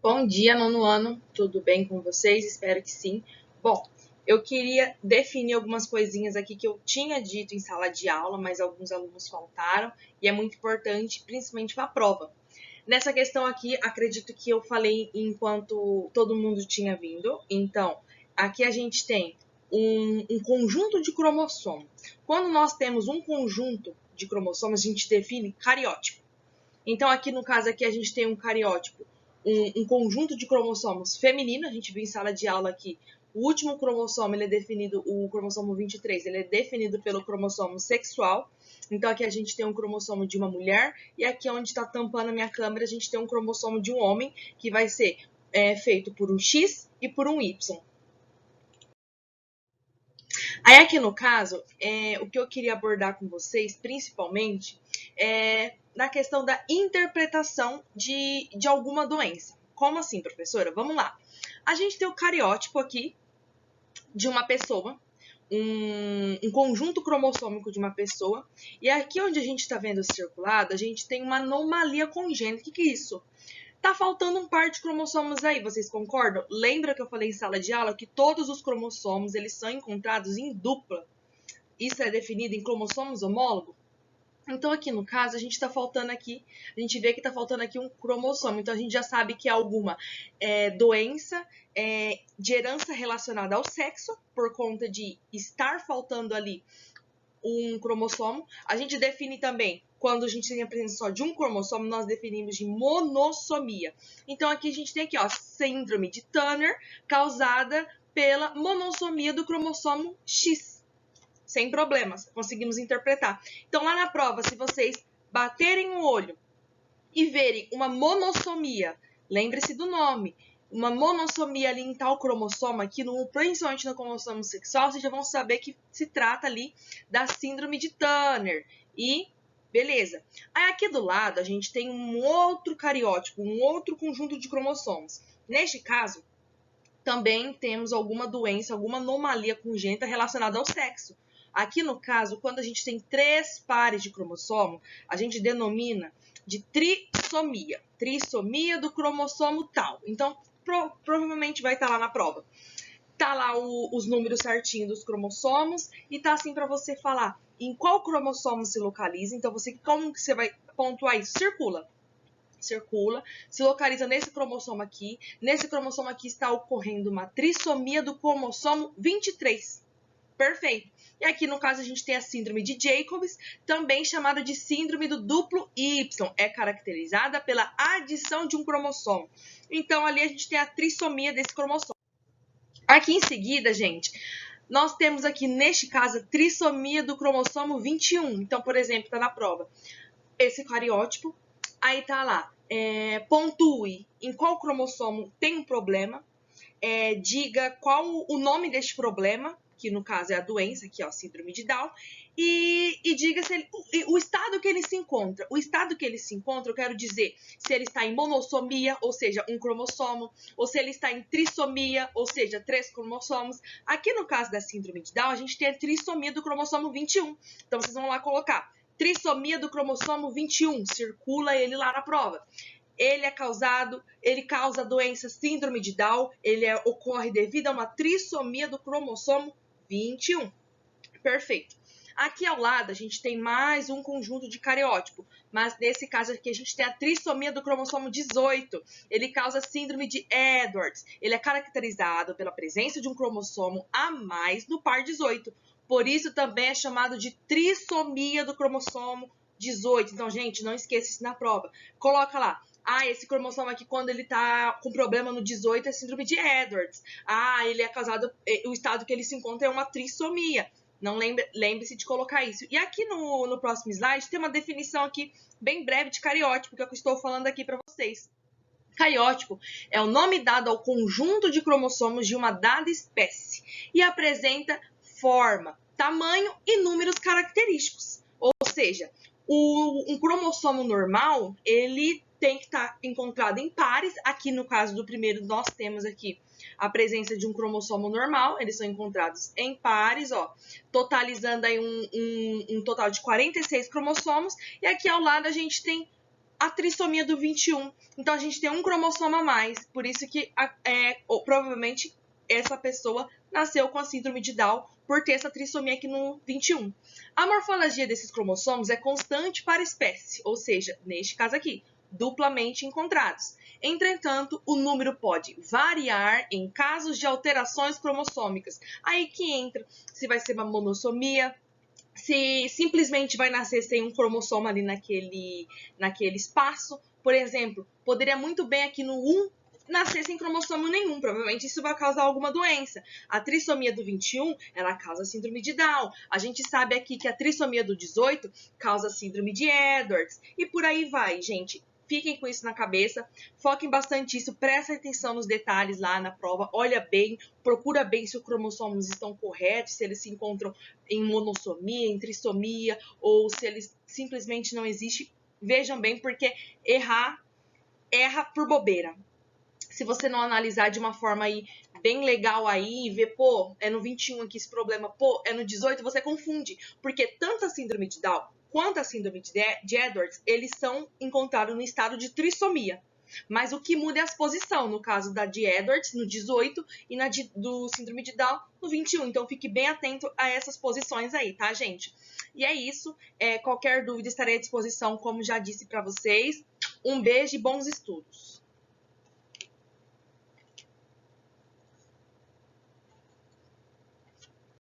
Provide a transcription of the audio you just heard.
Bom dia, nono ano. Tudo bem com vocês? Espero que sim. Bom, eu queria definir algumas coisinhas aqui que eu tinha dito em sala de aula, mas alguns alunos faltaram e é muito importante, principalmente para a prova. Nessa questão aqui, acredito que eu falei enquanto todo mundo tinha vindo. Então, aqui a gente tem um conjunto de cromossomos. Quando nós temos um conjunto de cromossomos, a gente define cariótipo. Então, aqui no caso aqui, a gente tem um cariótipo, um conjunto de cromossomos feminino, a gente viu em sala de aula aqui, o último cromossomo, ele é definido, o cromossomo 23, ele é definido pelo cromossomo sexual. Então, aqui a gente tem um cromossomo de uma mulher, e aqui onde está tampando a minha câmera, a gente tem um cromossomo de um homem, que vai ser feito por um X e por um Y. Aí aqui no caso, o que eu queria abordar com vocês, principalmente, é na questão da interpretação de alguma doença. Como assim, professora? Vamos lá. A gente tem o cariótipo aqui de uma pessoa, um conjunto cromossômico de uma pessoa, e aqui onde a gente está vendo circulado, a gente tem uma anomalia congênita. O que é isso? Tá faltando um par de cromossomos aí, vocês concordam? Lembra que eu falei em sala de aula que todos os cromossomos eles são encontrados em dupla? Isso é definido em cromossomos homólogos? Então, aqui no caso, a gente está faltando aqui, a gente vê que está faltando aqui um cromossomo. Então, a gente já sabe que é alguma doença de herança relacionada ao sexo, por conta de estar faltando ali um cromossomo. A gente define também, quando a gente tem a presença só de um cromossomo, nós definimos de monossomia. Então, aqui a gente tem aqui, ó, síndrome de Turner, causada pela monossomia do cromossomo X. Sem problemas, conseguimos interpretar. Então, lá na prova, se vocês baterem o olho e verem uma monossomia, lembre-se do nome, uma monossomia ali em tal cromossomo aqui, principalmente no cromossomo sexual, vocês já vão saber que se trata ali da síndrome de Turner. E beleza. Aí aqui do lado a gente tem um outro cariótipo, um outro conjunto de cromossomos. Neste caso, também temos alguma doença, alguma anomalia congênita relacionada ao sexo. Aqui no caso, quando a gente tem 3 pares de cromossomo, a gente denomina de trissomia. Trissomia do cromossomo tal. Então, provavelmente vai estar lá na prova. Tá lá os números certinhos dos cromossomos e tá assim para você falar em qual cromossomo se localiza. Então, como que você vai pontuar isso? Circula, se localiza nesse cromossomo aqui. Nesse cromossomo aqui está ocorrendo uma trissomia do cromossomo 23. Perfeito. E aqui, no caso, a gente tem a síndrome de Jacobs, também chamada de síndrome do duplo Y. É caracterizada pela adição de um cromossomo. Então, ali a gente tem a trissomia desse cromossomo. Aqui em seguida, gente, nós temos aqui, neste caso, a trissomia do cromossomo 21. Então, por exemplo, está na prova esse cariótipo, aí tá lá, pontue em qual cromossomo tem um problema, diga qual o nome deste problema, que no caso é a doença, aqui ó, síndrome de Down, e diga se o estado que ele se encontra. O estado que ele se encontra, eu quero dizer se ele está em monossomia, ou seja, um cromossomo, ou se ele está em trissomia, ou seja, 3 cromossomos. Aqui no caso da síndrome de Down, a gente tem a trissomia do cromossomo 21. Então, vocês vão lá colocar trissomia do cromossomo 21, circula ele lá na prova. Ele causa a doença síndrome de Down, ocorre devido a uma trissomia do cromossomo 21. Perfeito. Aqui ao lado a gente tem mais um conjunto de cariótipo, mas nesse caso aqui a gente tem a trissomia do cromossomo 18. Ele causa síndrome de Edwards. Ele é caracterizado pela presença de um cromossomo a mais no par 18. Por isso também é chamado de trissomia do cromossomo 18. Então, gente, não esqueça isso na prova. Coloca lá. Esse cromossomo aqui, quando ele tá com problema no 18, é síndrome de Edwards. Ele é causado, o estado que ele se encontra é uma trissomia. Não lembre-se de colocar isso. E aqui no próximo slide tem uma definição aqui bem breve de cariótipo, que é o que eu estou falando aqui para vocês. Cariótipo é o nome dado ao conjunto de cromossomos de uma dada espécie e apresenta forma, tamanho e números característicos. Ou seja, um cromossomo normal, ele tem que estar encontrado em pares. Aqui no caso do primeiro, nós temos aqui a presença de um cromossomo normal, eles são encontrados em pares, ó, totalizando aí um total de 46 cromossomos. E aqui ao lado a gente tem a trissomia do 21. Então, a gente tem um cromossomo a mais. Por isso que, provavelmente, essa pessoa nasceu com a síndrome de Down por ter essa trissomia aqui no 21. A morfologia desses cromossomos é constante para a espécie, ou seja, neste caso aqui, duplamente encontrados. Entretanto, o número pode variar em casos de alterações cromossômicas. Aí que entra se vai ser uma monossomia, se simplesmente vai nascer sem um cromossomo ali naquele espaço. Por exemplo, poderia muito bem aqui no 1 nascer sem cromossomo nenhum. Provavelmente isso vai causar alguma doença. A trissomia do 21, ela causa síndrome de Down. A gente sabe aqui que a trissomia do 18 causa síndrome de Edwards. E por aí vai, gente. Fiquem com isso na cabeça, foquem bastante isso, prestem atenção nos detalhes lá na prova, olha bem, procura bem se os cromossomos estão corretos, se eles se encontram em monossomia, em trissomia, ou se eles simplesmente não existem. Vejam bem, porque erra por bobeira. Se você não analisar de uma forma aí bem legal aí e ver, pô, é no 21 aqui esse problema, pô, é no 18, você confunde. Porque tanto a síndrome de Down quanto a síndrome de Edwards, eles são encontrados no estado de trissomia. Mas o que muda é a exposição, no caso da de Edwards, no 18, e do síndrome de Down, no 21. Então, fique bem atento a essas posições aí, tá, gente? E é isso. Qualquer dúvida, estarei à disposição, como já disse para vocês. Um beijo e bons estudos!